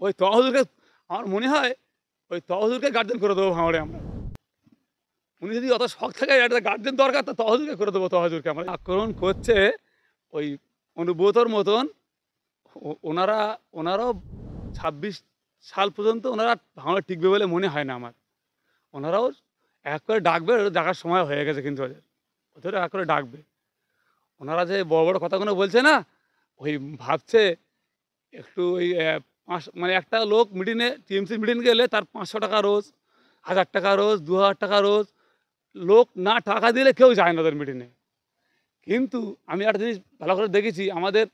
ওই তহজুরকে আমার মনে হয় ওই তহজুরকে গার্জেন করে দেবো ভাঙড়ে আমরা। উনি যদি অত শখ থাকে একটা গার্জেন দরকার, তো তহজুরকে করে দেবো, তহজুরকে আমরা। আক্রমণ করছে ওই অনুব্রতর মতন ওনারা, ওনারাও ২৬ সাল পর্যন্ত ওনারা ভাঙড়ে টিকবে বলে মনে হয় না আমার। ওনারাও এক করে ডাকবে, ডাকার সময় হয়ে গেছে কিন্তু ওদের এক করে ডাকবে। ওনারা যে বড় বড় কথাগুলো বলছে না, ওই ভাবছে একটু ওই মানে একটা লোক মিটিংয়ে, টিএমসি মিটিং গেলে তার ৫০০ টাকা রোজ, ১০০০ টাকা রোজ, ২০০০ টাকা রোজ। লোক না টাকা দিলে কেউ যায় না ওদের মিটিংয়ে। কিন্তু আমি একটা জিনিস ভালো করে দেখেছি, আমাদের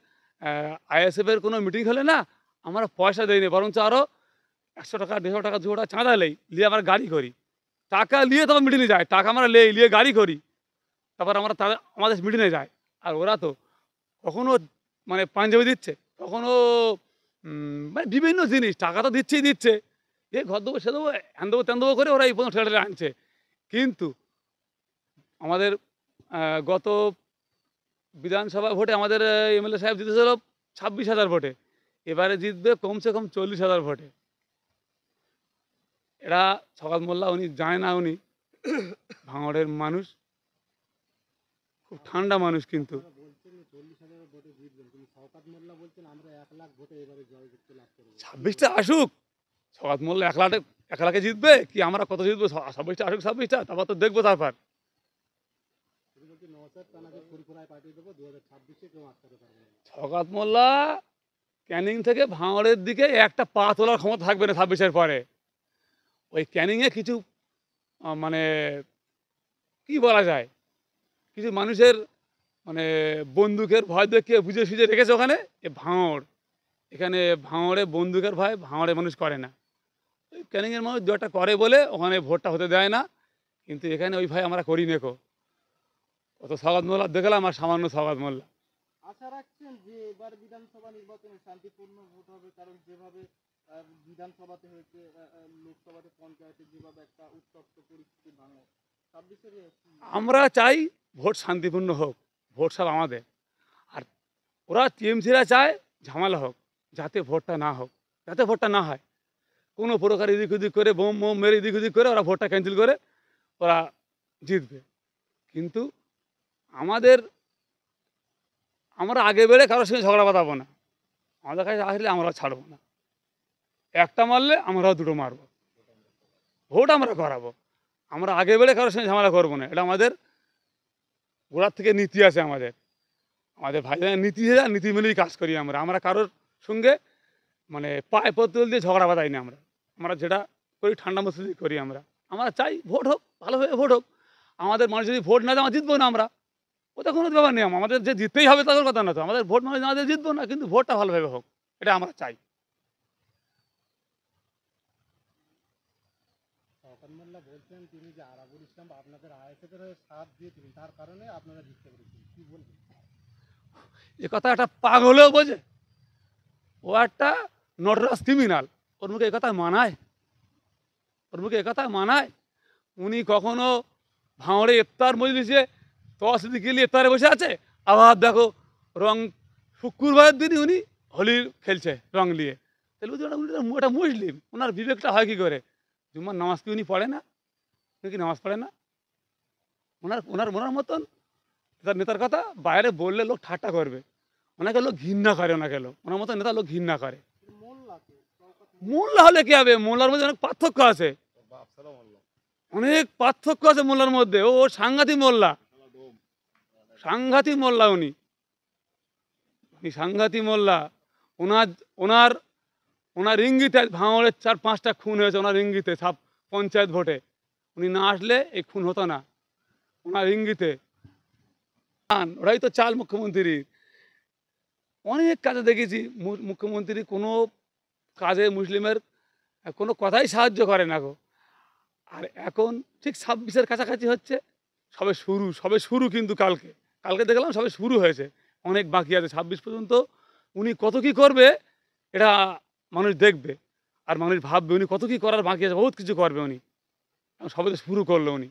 আইএসএফের কোনো মিটিং হলে না আমরা পয়সা দিই না, বরঞ্চ আরও ১০০ টাকা, ১৫০ টাকা, ২০০ টাকা চাঁদা নেই, নিয়ে আমরা গাড়ি করি। টাকা নিয়ে তবে মিটিংয়ে যায়, টাকা আমরা নিয়ে গাড়ি করি, তারপর আমরা তাদের আমাদের মিটিংয়ে যাই। আর ওরা তো কখনো মানে পাঞ্জাবি দিচ্ছে, কখনো মানে বিভিন্ন জিনিস, টাকা তো দিচ্ছেই দিচ্ছে, এ ঘর দেবো, সে দেবো, হ্যান দেবো, ত্যান দেবো করে ওরা এই পর্যন্ত ঠেলে আনছে। কিন্তু আমাদের গত বিধানসভা ভোটে আমাদের এমএলএ সাহেব জিতেছিল ২৬,০০০ ভোটে, এবারে জিতবে কমসে কম ৪০,০০০ ভোটে। এরা শওকত মোল্লা, উনি জানে না, উনি ভাঙড়ের মানুষ, খুব ঠান্ডা মানুষ। কিন্তু ২৬টা আসুক, শওকত মোল্লা ১ লাখে জিতবে কি, আমরা কত জিতবো? ২৬টা আসুক, ২৬টা, তারপর তো দেখবো। তারপর শওকত মোল্লা ক্যানিং থেকে ভাঙড়ের দিকে একটা পা তোলার ক্ষমতা থাকবে না ২৬-এর পরে। ওই ক্যানিংয়ে কিছু মানে কি বলা যায়, কিছু মানুষের মানে বন্দুকের ভয় দেখিয়ে বুঝে সুঝে রেখেছে ওখানে। ভাঙড়, এখানে ভাঙড়ে বন্দুকের ভয় ভাঙড়ে মানুষ করে না। ওই ক্যানিংয়ের মানুষ দু একটা করে বলে ওখানে ভোটটা হতে দেয় না, কিন্তু এখানে ওই ভয় আমরা করি নেকো। অত শওকত মোল্লা দেখলাম আর সামান্য শওকত মোল্লা। আশা রাখছেন যে এবার বিধানসভা নির্বাচনে শান্তিপূর্ণ ভোট হবে? কারণ যেভাবে বিধানসভাতে হয়েছে, লোকসভাতে, পঞ্চায়েতে যেভাবে একটা উত্তপ্ত পরিস্থিতি ভাঙে, ২৬-এর আমরা চাই ভোট শান্তিপূর্ণ হোক, ভোট সব আমাদের। আর ওরা টিএমসিরা চায় ঝামেলা হোক, যাতে ভোটটা না হোক, যাতে ভোটটা না হয়। কোনো প্রকার এদিক ওদিক করে বোম মোম মেরে এদিক ওদিক করে ওরা ভোটটা ক্যান্সেল করে ওরা জিতবে। কিন্তু আমরা আগে বেড়ে কারোর সঙ্গে ঝগড়া বাঁধাবো না। আমাদের কাছে আসলে আমরা ছাড়বো না, একটা মারলে আমরাও দুটো মারবো, ভোট আমরা করাবো। আমরা আগে বেড়ে কারোর সঙ্গে ঝামেলা করবো না, এটা আমাদের গোড়ার থেকে নীতি আছে। আমাদের ভাইজানের নীতি, নীতি মেনেই কাজ করি আমরা কারোর সঙ্গে মানে পায়ে পত্তল দিয়ে ঝগড়া বাঁধাই না। আমরা যেটা করি ঠান্ডা মস্তিষ্কে করি। আমরা চাই ভোট হোক, ভালোভাবে ভোট হোক। আমাদের মানুষ যদি ভোট না দেয় আমরা জিতবো না। ওটা কোনো ব্যাপার নেই, আমাদের যে জিততেই হবে তাদের কথা না তো, আমাদের ভোট মানুষ না দিয়ে জিতবো না, কিন্তু ভোটটা ভালোভাবে হোক, এটা আমরা চাই। শওকত মোল্লা বলছেন তিনি যে আরাবুল ইসলাম আপনাদের আইএসএফের সাথ দিয়েছিলেন, তার কারণে আপনারা জিততে পেরেছেন, কি বলবেন? এ কথা একটা পাগলেও বোঝে, ও একটা নটরাজ ক্রিমিনাল, ওর মুখে এ কথা মানায়? উনি কখনো ভাঙড়ে ইফতার মজলিসে তসদিকে নিয়ে ইফতারে বসে আছে, আবার দেখো রং শুক্রবারের দিনই উনি হোলি খেলছে রং নিয়ে। তাহলে উনি ওটা মুসলিম, ওনার বিবেকটা হয় কী করে? জুম্মার নামাজ কি উনি পড়ে না? উনি কি নামাজ পড়ে না? ওনার মতন নেতার কথা বাইরে বললে লোক ঠাট্টা করবে, ওনাকে লোক ঘৃণা করে, ওনার মতন নেতা লোক ঘৃণা করে। মোল্লা হলে কি হবে? মোল্লার মধ্যে অনেক পার্থক্য আছে, মোল্লার মধ্যে। ও সাংঘাতিক মোল্লা, উনি সাংঘাতিক মোল্লা। ওনার ইঙ্গিতে ভাঙড়ের ৪-৫টা খুন হয়েছে, ওনার ইঙ্গিতে সব পঞ্চায়েত ভোটে। উনি না আসলে এই খুন হতো না, ওনার ইঙ্গিতে। ওরাই তো চাল মুখ্যমন্ত্রীর। অনেক কাজে দেখেছি মুখ্যমন্ত্রী কোনো কাজে মুসলিমের কোনো কথাই সাহায্য করে না গো। আর এখন ঠিক ২৬-এর কাছাকাছি হচ্ছে, সবে শুরু কিন্তু কালকে দেখলাম সবে শুরু হয়েছে, অনেক বাকি আছে। ২৬ পর্যন্ত উনি কত কী করবে এটা মানুষ দেখবে, আর মানুষ ভাববে উনি কত কী করার বাকি আছে, বহুত কিছু করবে উনি, সবে তো শুরু করলো উনি।